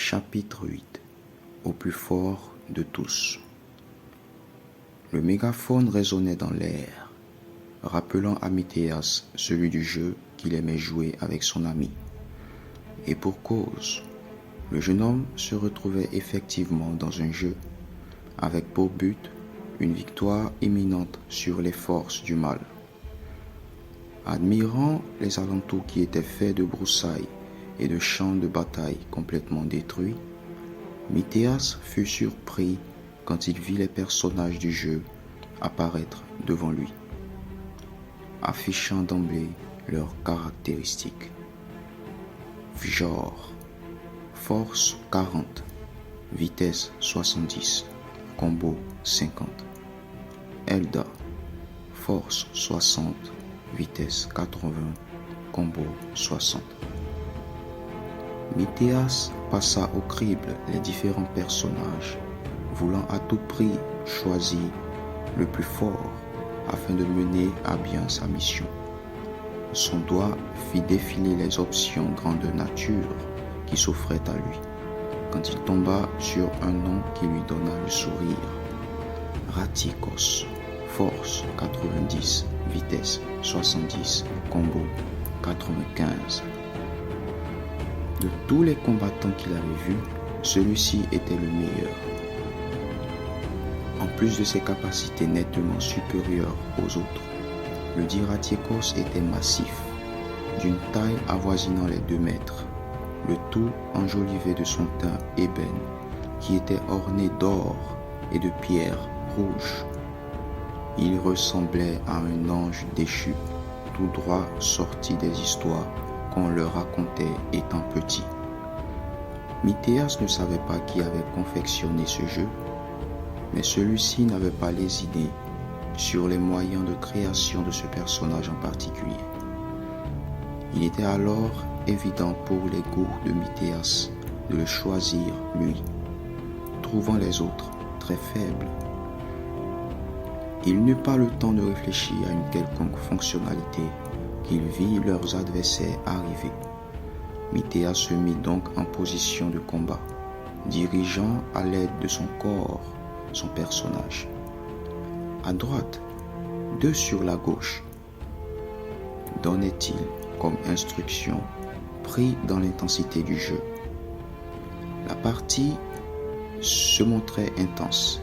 Chapitre 8. Au plus fort de tous. Le mégaphone résonnait dans l'air, rappelant à Mithéas celui du jeu qu'il aimait jouer avec son ami. Et pour cause, le jeune homme se retrouvait effectivement dans un jeu, avec pour but une victoire imminente sur les forces du mal. Admirant les alentours qui étaient faits de broussailles et de champs de bataille complètement détruits, Mithéas fut surpris quand il vit les personnages du jeu apparaître devant lui, affichant d'emblée leurs caractéristiques. Genre: force 40, vitesse 70, combo 50. Elda: force 60, vitesse 80, combo 60. Mithéas passa au crible les différents personnages, voulant à tout prix choisir le plus fort afin de mener à bien sa mission. Son doigt fit défiler les options grandeur nature qui s'offraient à lui, quand il tomba sur un nom qui lui donna le sourire. Rathiekos, force 90, vitesse 70, combo 95. De tous les combattants qu'il avait vus, celui-ci était le meilleur. En plus de ses capacités nettement supérieures aux autres, le dit Rathiekos était massif, d'une taille avoisinant les 2 mètres, le tout enjolivé de son teint ébène, qui était orné d'or et de pierres rouges. Il ressemblait à un ange déchu, tout droit sorti des histoires qu'on leur racontait étant petit. Mithéas ne savait pas qui avait confectionné ce jeu, mais celui-ci n'avait pas les idées sur les moyens de création de ce personnage en particulier. Il était alors évident pour les goûts de Mithéas de le choisir lui, trouvant les autres très faibles. Il n'eut pas le temps de réfléchir à une quelconque fonctionnalité qu'il vit leurs adversaires arriver. Mithéas se mit donc en position de combat, dirigeant à l'aide de son corps son personnage. À droite, 2 sur la gauche. Donnait-il comme instruction, pris dans l'intensité du jeu. La partie se montrait intense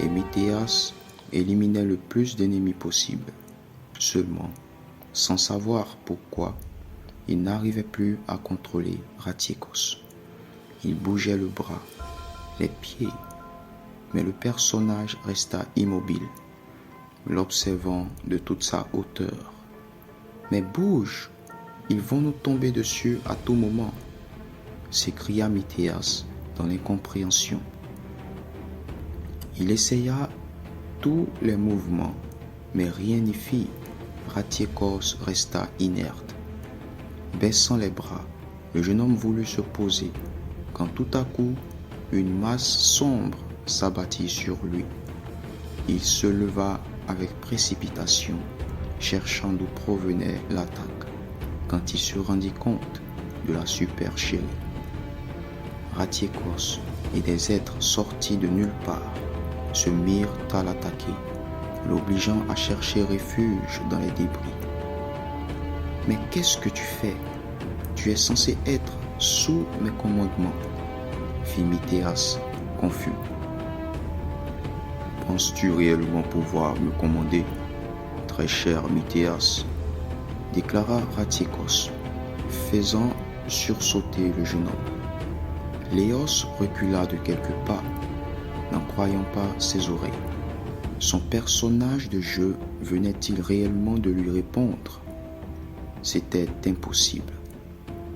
et Mithéas éliminait le plus d'ennemis possible. Seulement, sans savoir pourquoi, il n'arrivait plus à contrôler Rathiekos. Il bougeait le bras, les pieds, mais le personnage resta immobile, l'observant de toute sa hauteur. « Mais bouge, ils vont nous tomber dessus à tout moment !» s'écria Mithéas dans l'incompréhension. Il essaya tous les mouvements, mais rien n'y fit. Rathiekos resta inerte. Baissant les bras, le jeune homme voulut se poser, quand tout à coup, une masse sombre s'abattit sur lui. Il se leva avec précipitation, cherchant d'où provenait l'attaque, quand il se rendit compte de la supercherie. Rathiekos et des êtres sortis de nulle part se mirent à l'attaquer, l'obligeant à chercher refuge dans les débris. « Mais qu'est-ce que tu fais? Tu es censé être sous mes commandements, » fit Mithéas, confus. « Penses-tu réellement pouvoir me commander, très cher Mithéas ?» déclara Rathiekos, faisant sursauter le jeune homme. Léos recula de quelques pas, n'en croyant pas ses oreilles. Son personnage de jeu venait-il réellement de lui répondre? C'était impossible.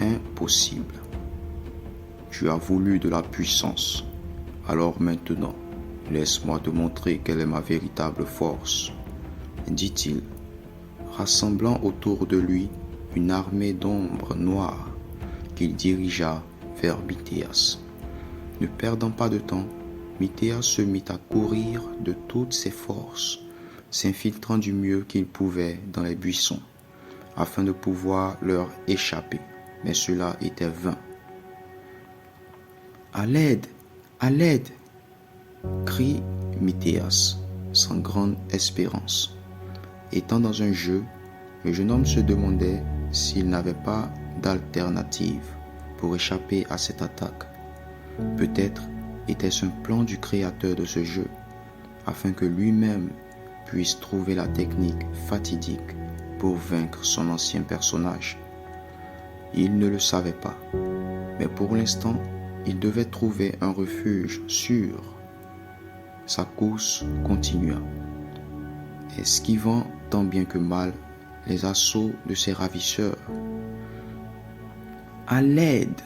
Impossible. Tu as voulu de la puissance. Alors maintenant, laisse-moi te montrer quelle est ma véritable force, dit-il, rassemblant autour de lui une armée d'ombres noires qu'il dirigea vers Mithéas. Ne perdant pas de temps, Mithéas se mit à courir de toutes ses forces, s'infiltrant du mieux qu'il pouvait dans les buissons, afin de pouvoir leur échapper, mais cela était vain. À l'aide, à l'aide, crie Mithéas, sans grande espérance. Étant dans un jeu, le jeune homme se demandait s'il n'avait pas d'alternative pour échapper à cette attaque. Peut-être était-ce un plan du créateur de ce jeu, afin que lui-même puisse trouver la technique fatidique pour vaincre son ancien personnage. Il ne le savait pas, mais pour l'instant, il devait trouver un refuge sûr. Sa course continua, esquivant tant bien que mal les assauts de ses ravisseurs. « À l'aide !»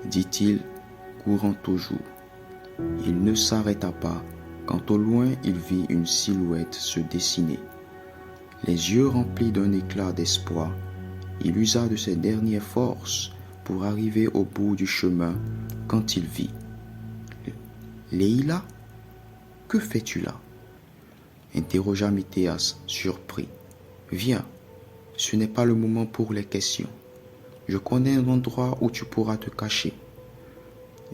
dit-il, courant toujours. Il ne s'arrêta pas quand au loin il vit une silhouette se dessiner. Les yeux remplis d'un éclat d'espoir, il usa de ses dernières forces pour arriver au bout du chemin quand il vit. « Leïla, que fais-tu là ?» interrogea Mithéas, surpris. « Viens, ce n'est pas le moment pour les questions. Je connais un endroit où tu pourras te cacher, »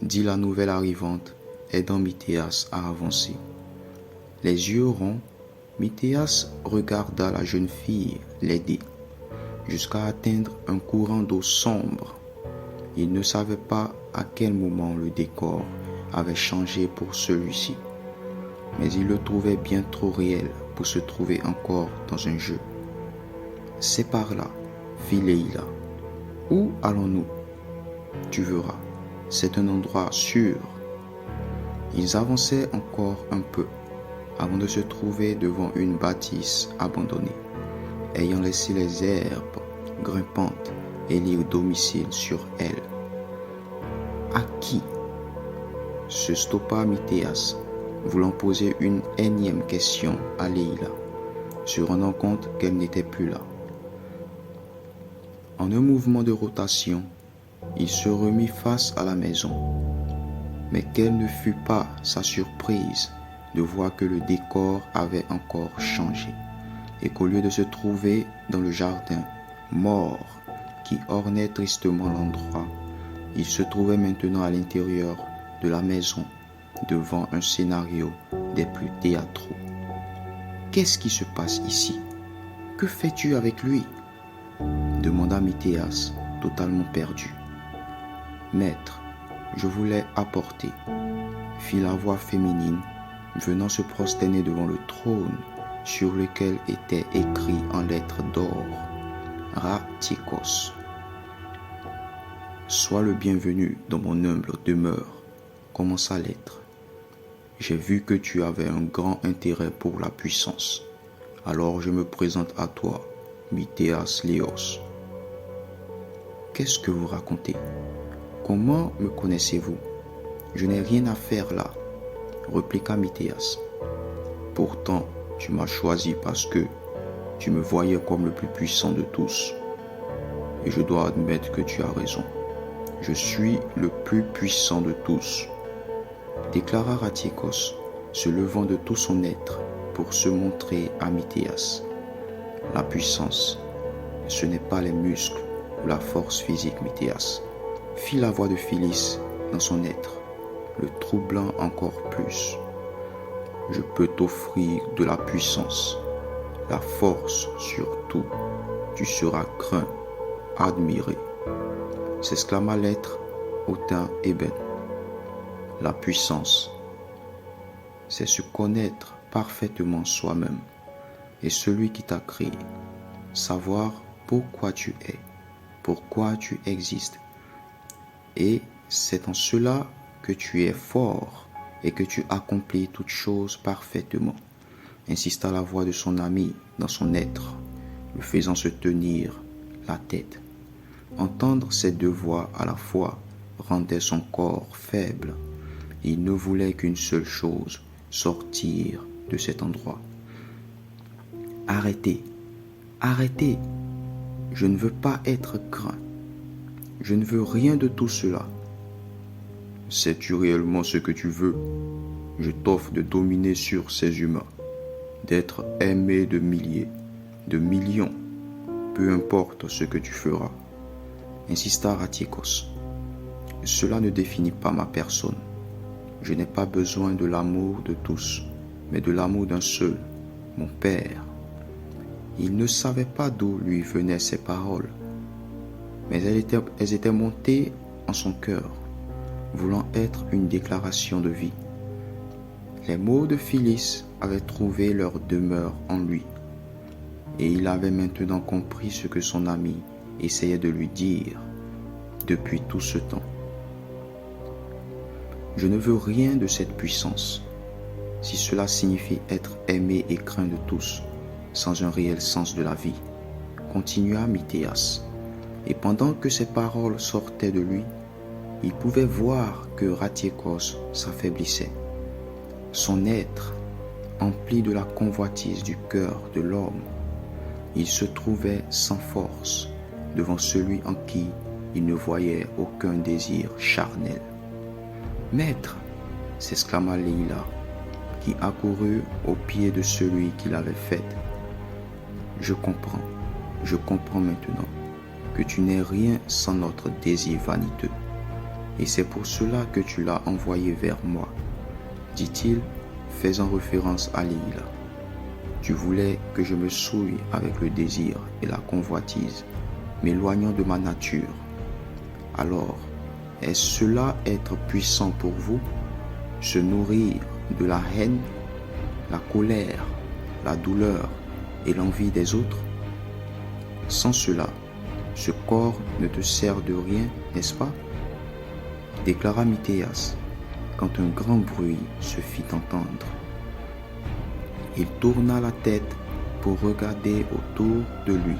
dit la nouvelle arrivante, aidant Mithéas à avancer. Les yeux ronds, Mithéas regarda la jeune fille l'aider, jusqu'à atteindre un courant d'eau sombre. Il ne savait pas à quel moment le décor avait changé pour celui-ci, mais il le trouvait bien trop réel pour se trouver encore dans un jeu. « C'est par là, fit Leïla. « Où allons-nous ? Tu verras, c'est un endroit sûr. » Ils avançaient encore un peu avant de se trouver devant une bâtisse abandonnée, ayant laissé les herbes grimpantes élire domicile sur elle. « À qui ?» se stoppa Mithéas, voulant poser une énième question à Leïla, se rendant compte qu'elle n'était plus là. En un mouvement de rotation, il se remit face à la maison. Mais quelle ne fut pas sa surprise de voir que le décor avait encore changé et qu'au lieu de se trouver dans le jardin mort qui ornait tristement l'endroit, il se trouvait maintenant à l'intérieur de la maison devant un scénario des plus théâtraux. « Qu'est-ce qui se passe ici ? Que fais-tu avec lui ?» demanda Mithéas, totalement perdu. « Maître, je voulais apporter, » fit la voix féminine, venant se prosterner devant le trône sur lequel était écrit en lettres d'or « Ratikos. Sois le bienvenu dans mon humble demeure, commença l'être. J'ai vu que tu avais un grand intérêt pour la puissance. Alors je me présente à toi, Mithéas Léos. » « Qu'est-ce que vous racontez ? Comment me connaissez-vous ? Je n'ai rien à faire là, » répliqua Mithéas. « Pourtant, tu m'as choisi parce que tu me voyais comme le plus puissant de tous. Et je dois admettre que tu as raison. Je suis le plus puissant de tous, » déclara Ratikos, se levant de tout son être pour se montrer à Mithéas. La puissance, ce n'est pas les muscles ou la force physique, Mithéas, fit la voix de Phyllis dans son être, le troublant encore plus. Je peux t'offrir de la puissance, la force surtout. Tu seras craint, admiré, s'exclama l'être au teint ébène. La puissance, c'est se connaître parfaitement soi-même et celui qui t'a créé, savoir pourquoi tu es, pourquoi tu existes. Et c'est en cela que tu es fort et que tu accomplis toutes choses parfaitement, insista la voix de son ami dans son être, le faisant se tenir la tête. Entendre ces deux voix à la fois rendait son corps faible. Il ne voulait qu'une seule chose, sortir de cet endroit. « Arrêtez, arrêtez, je ne veux pas être craint. Je ne veux rien de tout cela. Sais-tu réellement ce que tu veux ? Je t'offre de dominer sur ces humains, d'être aimé de milliers, de millions, peu importe ce que tu feras, insista Ratikos. cela ne définit pas ma personne. Je n'ai pas besoin de l'amour de tous, mais de l'amour d'un seul, mon Père. Il ne savait pas d'où lui venaient ces paroles, mais elles étaient montées en son cœur, voulant être une déclaration de vie. Les mots de Phyllis avaient trouvé leur demeure en lui, et il avait maintenant compris ce que son ami essayait de lui dire depuis tout ce temps. Je ne veux rien de cette puissance, si cela signifie être aimé et craint de tous, sans un réel sens de la vie, continua Mithéas. Et pendant que ces paroles sortaient de lui, il pouvait voir que Ratiékos s'affaiblissait. Son être, empli de la convoitise du cœur de l'homme, il se trouvait sans force devant celui en qui il ne voyait aucun désir charnel. « Maître !» s'exclama Leila, qui accourut aux pieds de celui qui l'avait faite. « je comprends maintenant que tu n'es rien sans notre désir vaniteux, et c'est pour cela que tu l'as envoyé vers moi, dit-il, faisant référence à Leila. Tu voulais que je me souille avec le désir et la convoitise, m'éloignant de ma nature. Alors, est-ce cela être puissant pour vous, se nourrir de la haine, la colère, la douleur et l'envie des autres? Sans cela, ce corps ne te sert de rien, n'est-ce pas? Déclara Mithéas, quand un grand bruit se fit entendre. Il tourna la tête pour regarder autour de lui,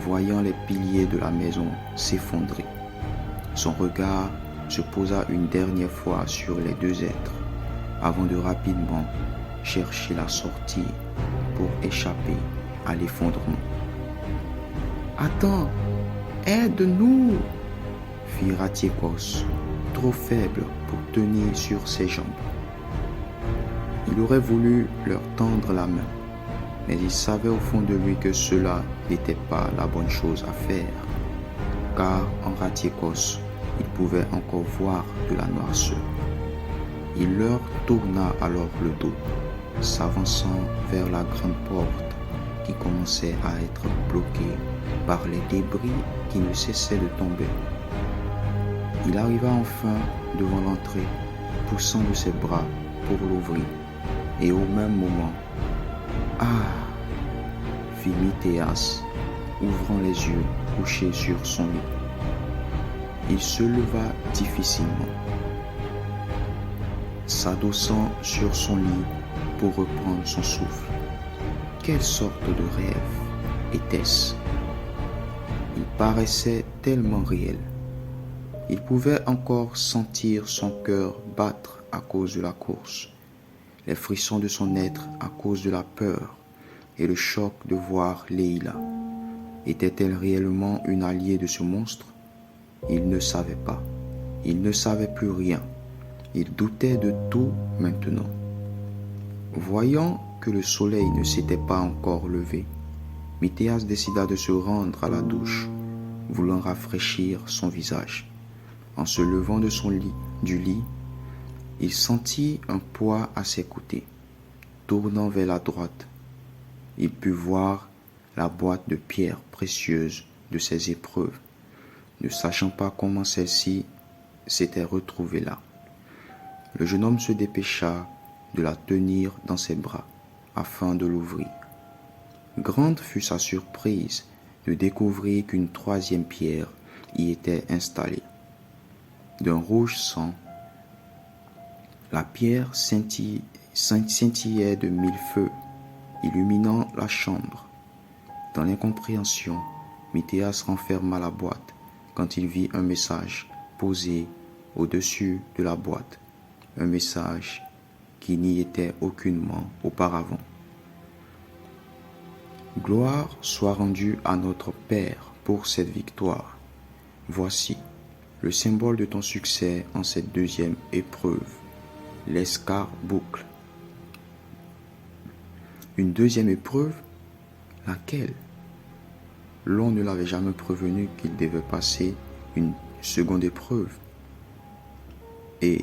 voyant les piliers de la maison s'effondrer. Son regard se posa une dernière fois sur les deux êtres, avant de rapidement chercher la sortie pour échapper à l'effondrement. « Attends, aide-nous !» fit Ratiékos, trop faible pour tenir sur ses jambes. Il aurait voulu leur tendre la main, mais il savait au fond de lui que cela n'était pas la bonne chose à faire, car en Ratiékos, il pouvait encore voir de la noirceur. Il leur tourna alors le dos, s'avançant vers la grande porte qui commençait à être bloquée par les débris qui ne cessaient de tomber. Il arriva enfin devant l'entrée, poussant de ses bras pour l'ouvrir, et au même moment, « Ah !» fit Mithéas, ouvrant les yeux couchés sur son lit. Il se leva difficilement, s'adossant sur son lit pour reprendre son souffle. Quelle sorte de rêve était-ce? Il paraissait tellement réel. Il pouvait encore sentir son cœur battre à cause de la course, les frissons de son être à cause de la peur et le choc de voir Leila. Était-elle réellement une alliée de ce monstre? Il ne savait pas. Il ne savait plus rien. Il doutait de tout maintenant. Voyant que le soleil ne s'était pas encore levé, Mithéas décida de se rendre à la douche, voulant rafraîchir son visage. En se levant de du lit, il sentit un poids à ses côtés. Tournant vers la droite, il put voir la boîte de pierres précieuses de ses épreuves, ne sachant pas comment celle-ci s'était retrouvée là. Le jeune homme se dépêcha de la tenir dans ses bras afin de l'ouvrir. Grande fut sa surprise de découvrir qu'une troisième pierre y était installée. D'un rouge sang, la pierre scintillait de mille feux, illuminant la chambre. Dans l'incompréhension, Mithéas renferma la boîte quand il vit un message posé au-dessus de la boîte, un message qui n'y était aucunement auparavant. Gloire soit rendue à notre Père pour cette victoire. Voici le symbole de ton succès en cette deuxième épreuve, l'escarboucle. Une deuxième épreuve? Laquelle? L'on ne l'avait jamais prévenu qu'il devait passer une seconde épreuve. Et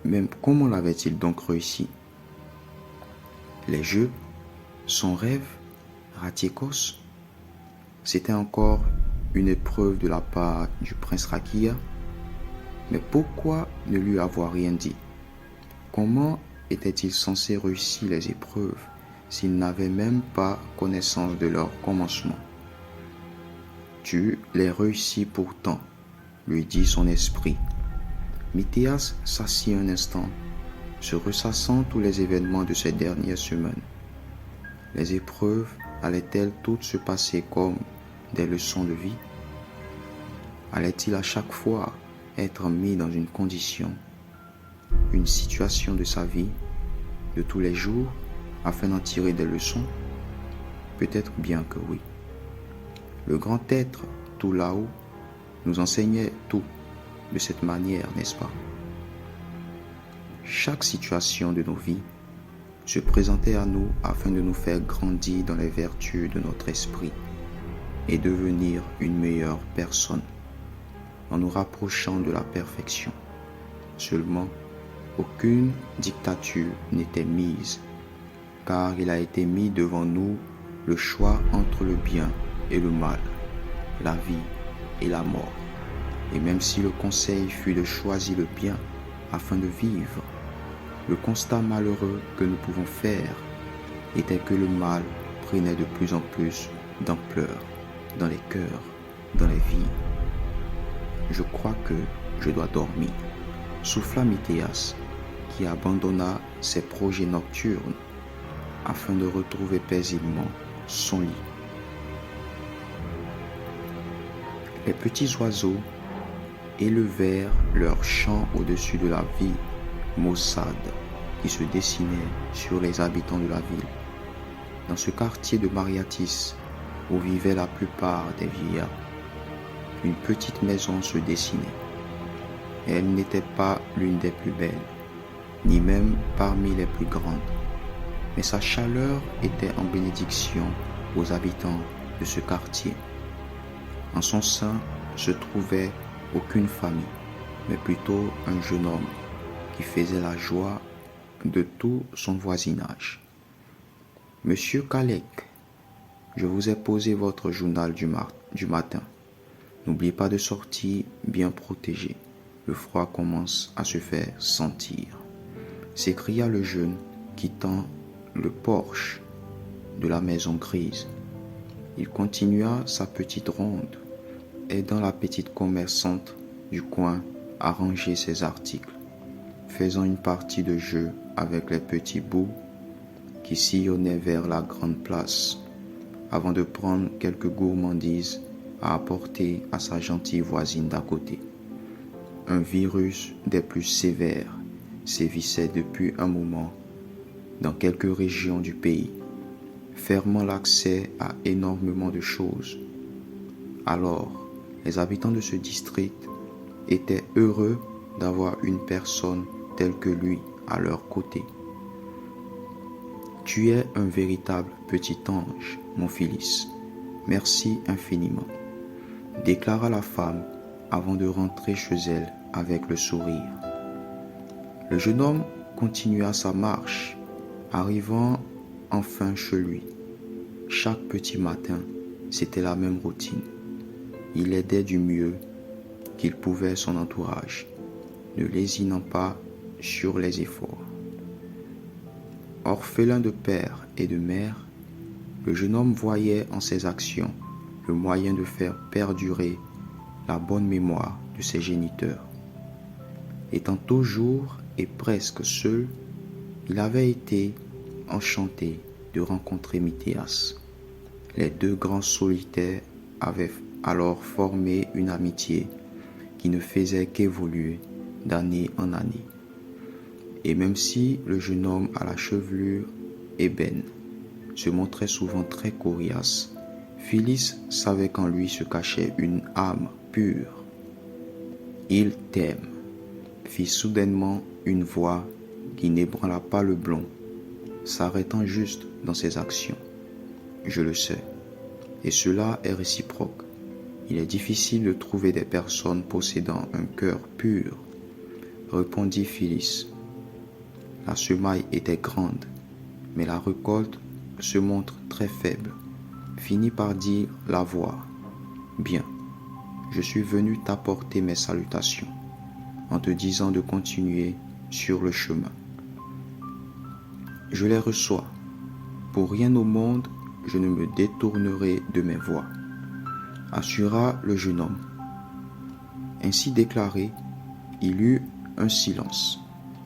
même comment l'avait-il donc réussi? Les jeux, son rêve, Ratiekos, c'était encore une épreuve de la part du prince Rakia. Mais pourquoi ne lui avoir rien dit? Comment était-il censé réussir les épreuves s'il n'avait même pas connaissance de leur commencement? Tu les réussis pourtant, lui dit son esprit. Mithéas s'assit un instant, se ressassant tous les événements de ces dernières semaines. Les épreuves allaient-elles toutes se passer comme des leçons de vie? Allait-il à chaque fois être mis dans une condition, une situation de sa vie, de tous les jours, afin d'en tirer des leçons? Peut-être bien que oui. Le grand être, tout là-haut, nous enseignait tout de cette manière, n'est-ce pas? Chaque situation de nos vies se présentait à nous afin de nous faire grandir dans les vertus de notre esprit et devenir une meilleure personne, en nous rapprochant de la perfection. Seulement, aucune dictature n'était mise, car il a été mis devant nous le choix entre le bien et le mal, la vie et la mort. Et même si le conseil fut de choisir le bien afin de vivre, le constat malheureux que nous pouvons faire était que le mal prenait de plus en plus d'ampleur dans les cœurs, dans les vies. Je crois que je dois dormir, souffla Mithéas, qui abandonna ses projets nocturnes afin de retrouver paisiblement son lit. Les petits oiseaux élevèrent leur chant au-dessus de la vie maussade qui se dessinait sur les habitants de la ville. Dans ce quartier de Mariatis, où vivaient la plupart des vieillards, une petite maison se dessinait. Elle n'était pas l'une des plus belles, ni même parmi les plus grandes, mais sa chaleur était en bénédiction aux habitants de ce quartier. En son sein se trouvait aucune famille, mais plutôt un jeune homme qui faisait la joie de tout son voisinage. Monsieur Kalek, je vous ai posé votre journal du matin. N'oubliez pas de sortir bien protégé. Le froid commence à se faire sentir, s'écria le jeune, quittant le porche de la maison grise. Il continua sa petite ronde, aidant la petite commerçante du coin à ranger ses articles, faisant une partie de jeu avec les petits bouts qui sillonnaient vers la grande place, avant de prendre quelques gourmandises à apporter à sa gentille voisine d'à côté. Un virus des plus sévères sévissait depuis un moment dans quelques régions du pays, fermant l'accès à énormément de choses. Alors, les habitants de ce district étaient heureux d'avoir une personne telle que lui à leur côté. Tu es un véritable petit ange, mon fils. Merci infiniment, déclara la femme avant de rentrer chez elle avec le sourire. Le jeune homme continua sa marche, arrivant enfin chez lui. Chaque petit matin, c'était la même routine. Il aidait du mieux qu'il pouvait son entourage, ne lésinant pas sur les efforts. Orphelin de père et de mère, le jeune homme voyait en ses actions le moyen de faire perdurer la bonne mémoire de ses géniteurs. Étant toujours et presque seul, il avait été enchanté de rencontrer Mithéas. Les deux grands solitaires avaient alors formé une amitié qui ne faisait qu'évoluer d'année en année. Et même si le jeune homme à la chevelure ébène se montrait souvent très coriace, Phyllis savait qu'en lui se cachait une âme pure. « Il t'aime », fit soudainement une voix qui n'ébranla pas le blond, s'arrêtant juste dans ses actions. « Je le sais, et cela est réciproque. Il est difficile de trouver des personnes possédant un cœur pur, répondit Phyllis. La semaille était grande, mais la récolte se montre très faible. Finit par dire la voix. Bien, je suis venu t'apporter mes salutations, en te disant de continuer sur le chemin. Je les reçois. Pour rien au monde, je ne me détournerai de mes voies, assura le jeune homme. Ainsi déclaré, il eut un silence,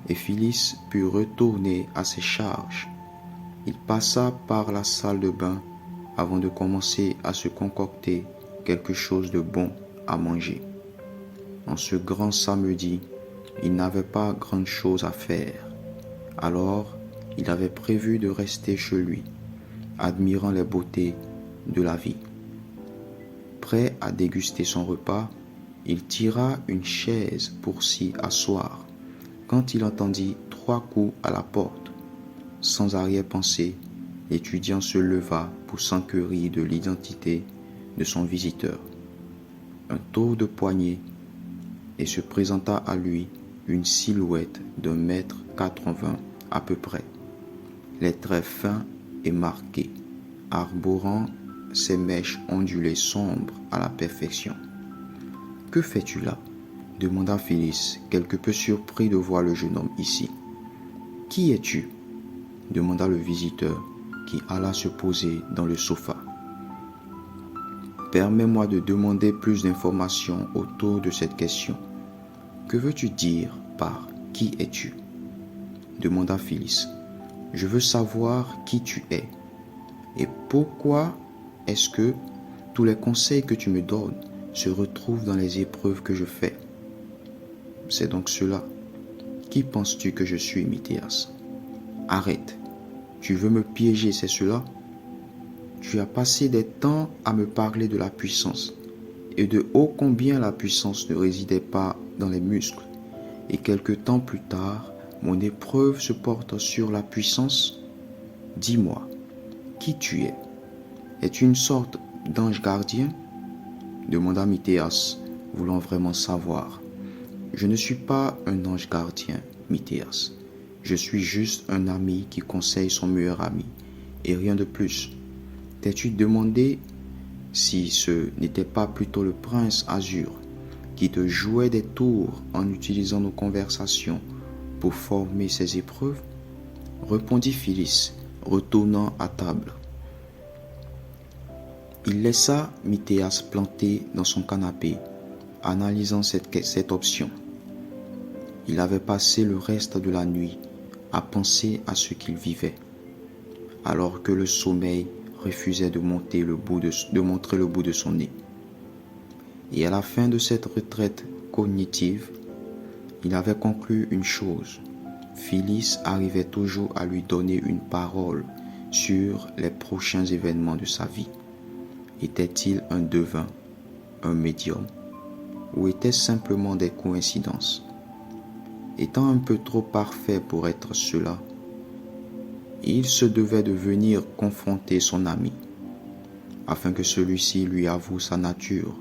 et Phyllis put retourner à ses charges. Il passa par la salle de bain avant de commencer à se concocter quelque chose de bon à manger. En ce grand samedi, il n'avait pas grand-chose à faire. Alors, il avait prévu de rester chez lui, admirant les beautés de la vie. Prêt à déguster son repas, il tira une chaise pour s'y asseoir, quand il entendit 3 coups à la porte. Sans arrière-pensée, l'étudiant se leva pour s'enquérir de l'identité de son visiteur. Un tour de poignet, et se présenta à lui une silhouette d'1,80 m à peu près, les traits fins et marqués, arborant ses mèches ondulées sombres à la perfection. « Que fais-tu là ?» demanda Phyllis, quelque peu surpris de voir le jeune homme ici. « Qui es-tu » demanda le visiteur, qui alla se poser dans le sofa. « Permets-moi de demander plus d'informations autour de cette question. Que veux-tu dire par « qui es-tu » demanda Phyllis. « Je veux savoir qui tu es. Et pourquoi est-ce que tous les conseils que tu me donnes se retrouvent dans les épreuves que je fais? C'est donc cela. Qui penses-tu que je suis, Mithéas? Arrête. Tu veux me piéger, c'est cela? Tu as passé des temps à me parler de la puissance, et de ô combien la puissance ne résidait pas dans les muscles. Et quelque temps plus tard, mon épreuve se porte sur la puissance. Dis-moi, qui tu es? Es-tu une sorte d'ange gardien? Demanda Mithéas, voulant vraiment savoir. Je ne suis pas un ange gardien, Mithéas. Je suis juste un ami qui conseille son meilleur ami, et rien de plus. T'es-tu demandé si ce n'était pas plutôt le prince Azur qui te jouait des tours en utilisant nos conversations pour former ses épreuves? Répondit Phyllis, retournant à table. Il laissa Mithéas planté dans son canapé, analysant cette option. Il avait passé le reste de la nuit à penser à ce qu'il vivait, alors que le sommeil refusait de montrer le bout de son nez. Et à la fin de cette retraite cognitive, il avait conclu une chose. Phyllis arrivait toujours à lui donner une parole sur les prochains événements de sa vie. Était-il un devin, un médium, ou était-ce simplement des coïncidences? Étant un peu trop parfait pour être cela, il se devait de venir confronter son ami, afin que celui-ci lui avoue sa nature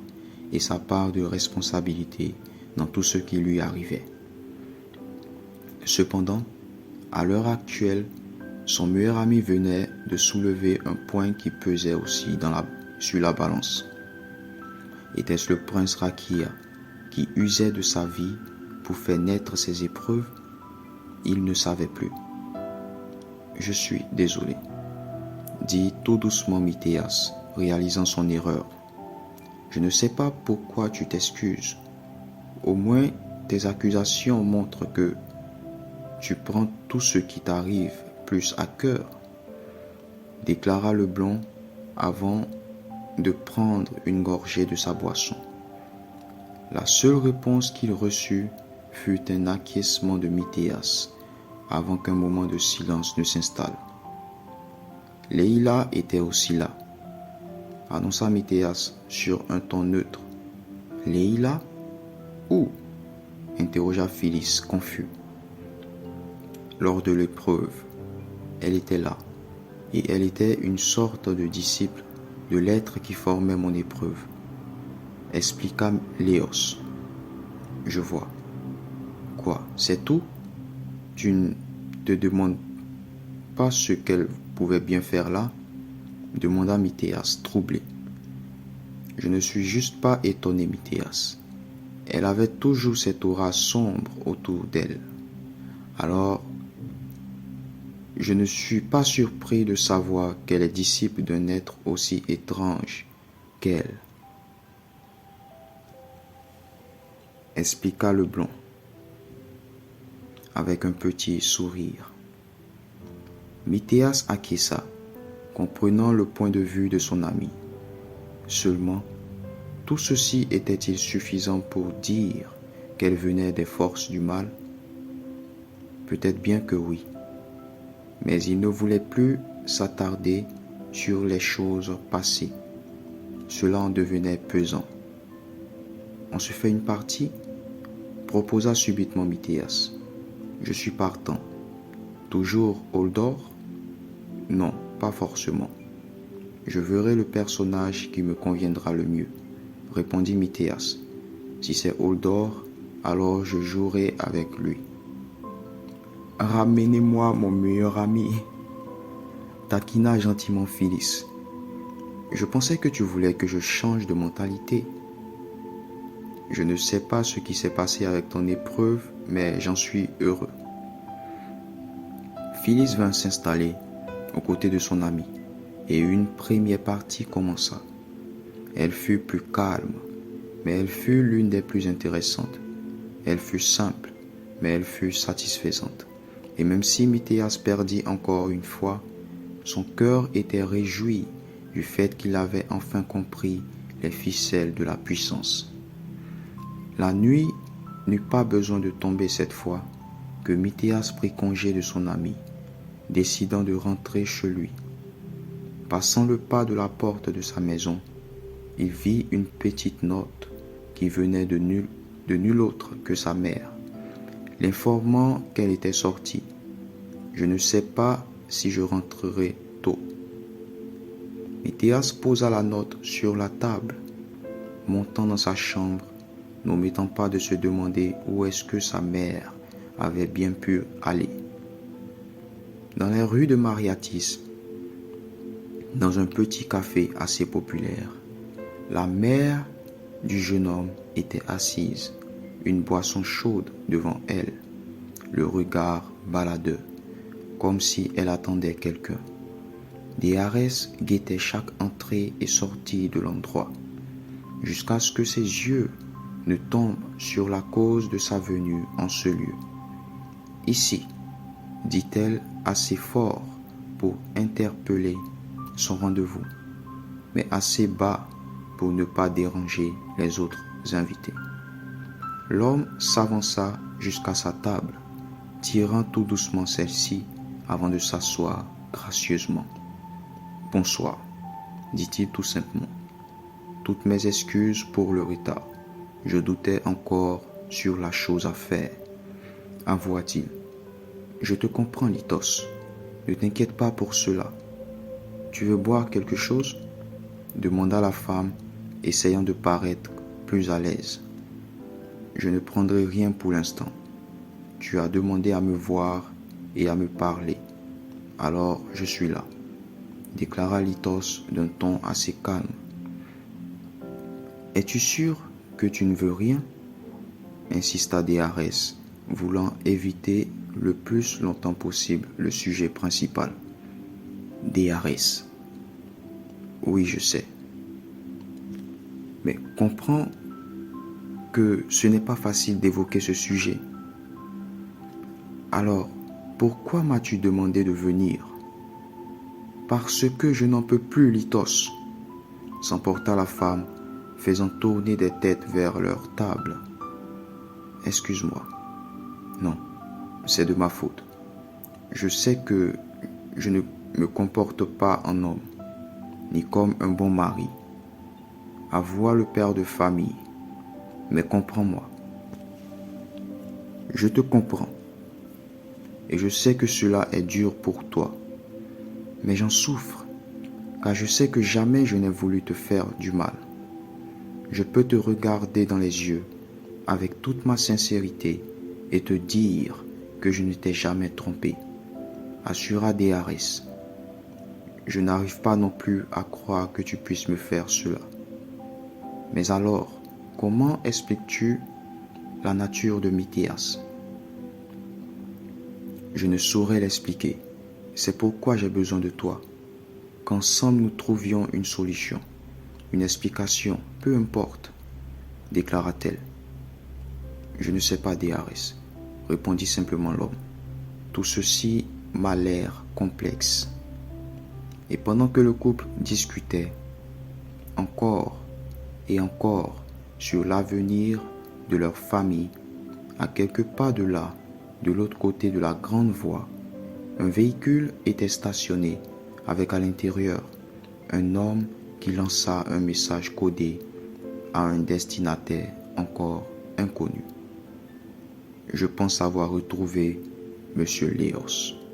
et sa part de responsabilité dans tout ce qui lui arrivait. Cependant, à l'heure actuelle, son meilleur ami venait de soulever un point qui pesait aussi sur la balance. Était-ce le prince Rakia qui usait de sa vie pour faire naître ses épreuves? Il ne savait plus. « Je suis désolé », dit tout doucement Mithéas, réalisant son erreur. « Je ne sais pas pourquoi tu t'excuses. Au moins, tes accusations montrent que tu prends tout ce qui t'arrive plus à cœur, » déclara le blond avant de prendre une gorgée de sa boisson. La seule réponse qu'il reçut fut un acquiescement de Mithéas avant qu'un moment de silence ne s'installe. Leïla était aussi là, annonça Mithéas sur un ton neutre. Leïla? Où? Interrogea Phyllis, confus. Lors de l'épreuve, elle était là, et elle était une sorte de disciple de l'être qui formait mon épreuve, expliqua Léos. Je vois. Quoi, c'est tout? Tu ne te demandes pas ce qu'elle pouvait bien faire là? Demanda Mithéas, troublé. Je ne suis juste pas étonné, Mithéas. Elle avait toujours cette aura sombre autour d'elle. Alors, je ne suis pas surpris de savoir qu'elle est disciple d'un être aussi étrange qu'elle, expliqua le blond, avec un petit sourire. Mithéas acquiesça, comprenant le point de vue de son ami. Seulement, tout ceci était-il suffisant pour dire qu'elle venait des forces du mal? Peut-être bien que oui. Mais il ne voulait plus s'attarder sur les choses passées. Cela en devenait pesant. On se fait une partie? Proposa subitement Mithéas. Je suis partant. Toujours Holdor? Non, pas forcément. Je verrai le personnage qui me conviendra le mieux, répondit Mithéas. Si c'est Holdor, alors je jouerai avec lui. Ramenez-moi mon meilleur ami, taquina gentiment Phyllis. Je pensais que tu voulais que je change de mentalité. Je ne sais pas ce qui s'est passé avec ton épreuve, mais j'en suis heureux. Phyllis vint s'installer aux côtés de son ami, et une première partie commença. Elle fut plus calme, mais elle fut l'une des plus intéressantes. Elle fut simple, mais elle fut satisfaisante. Et même si Mithéas perdit encore une fois, son cœur était réjoui du fait qu'il avait enfin compris les ficelles de la puissance. La nuit n'eut pas besoin de tomber cette fois que Mithéas prit congé de son ami, décidant de rentrer chez lui. Passant le pas de la porte de sa maison, il vit une petite note qui venait de nul autre que sa mère, l'informant qu'elle était sortie. Je ne sais pas si je rentrerai tôt. Mithéas posa la note sur la table, montant dans sa chambre, n'omettant pas de se demander où est-ce que sa mère avait bien pu aller. Dans les rues de Mariatis, dans un petit café assez populaire, la mère du jeune homme était assise, une boisson chaude devant elle, le regard baladeur, comme si elle attendait quelqu'un. Des Arès guettaient chaque entrée et sortie de l'endroit, jusqu'à ce que ses yeux ne tombent sur la cause de sa venue en ce lieu. Ici, dit-elle assez fort pour interpeller son rendez-vous, mais assez bas pour ne pas déranger les autres invités. L'homme s'avança jusqu'à sa table, tirant tout doucement celle-ci avant de s'asseoir gracieusement. « Bonsoir, dit-il tout simplement. Toutes mes excuses pour le retard. Je doutais encore sur la chose à faire. Avoua-t-il. Je te comprends, Lithos. Ne t'inquiète pas pour cela. Tu veux boire quelque chose? Demanda la femme, essayant de paraître plus à l'aise. Je ne prendrai rien pour l'instant. Tu as demandé à me voir et à me parler. Alors je suis là, déclara Lithos d'un ton assez calme. Es-tu sûr que tu ne veux rien? Insista Déarès, voulant éviter le plus longtemps possible le sujet principal. Déarès. Oui, je sais. Mais comprends que ce n'est pas facile d'évoquer ce sujet. Alors, pourquoi m'as-tu demandé de venir? Parce que je n'en peux plus, Lithos, s'emporta la femme, faisant tourner des têtes vers leur table. Excuse-moi. Non, c'est de ma faute. Je sais que je ne me comporte pas en homme, ni comme un bon mari. Avoua le père de famille, mais comprends-moi. Je te comprends, et je sais que cela est dur pour toi, mais j'en souffre, car je sais que jamais je n'ai voulu te faire du mal. Je peux te regarder dans les yeux avec toute ma sincérité et te dire que je ne t'ai jamais trompé, assura Dhéarès. Je n'arrive pas non plus à croire que tu puisses me faire cela. Mais alors, comment expliques-tu la nature de Mithéas? Je ne saurais l'expliquer. C'est pourquoi j'ai besoin de toi. Qu'ensemble nous trouvions une solution, une explication, peu importe, déclara-t-elle. Je ne sais pas, Dhéarès, répondit simplement l'homme. Tout ceci m'a l'air complexe. Et pendant que le couple discutait encore et encore sur l'avenir de leur famille, à quelques pas de là, de l'autre côté de la grande voie, un véhicule était stationné avec à l'intérieur un homme qui lança un message codé à un destinataire encore inconnu. Je pense avoir retrouvé Monsieur Léos.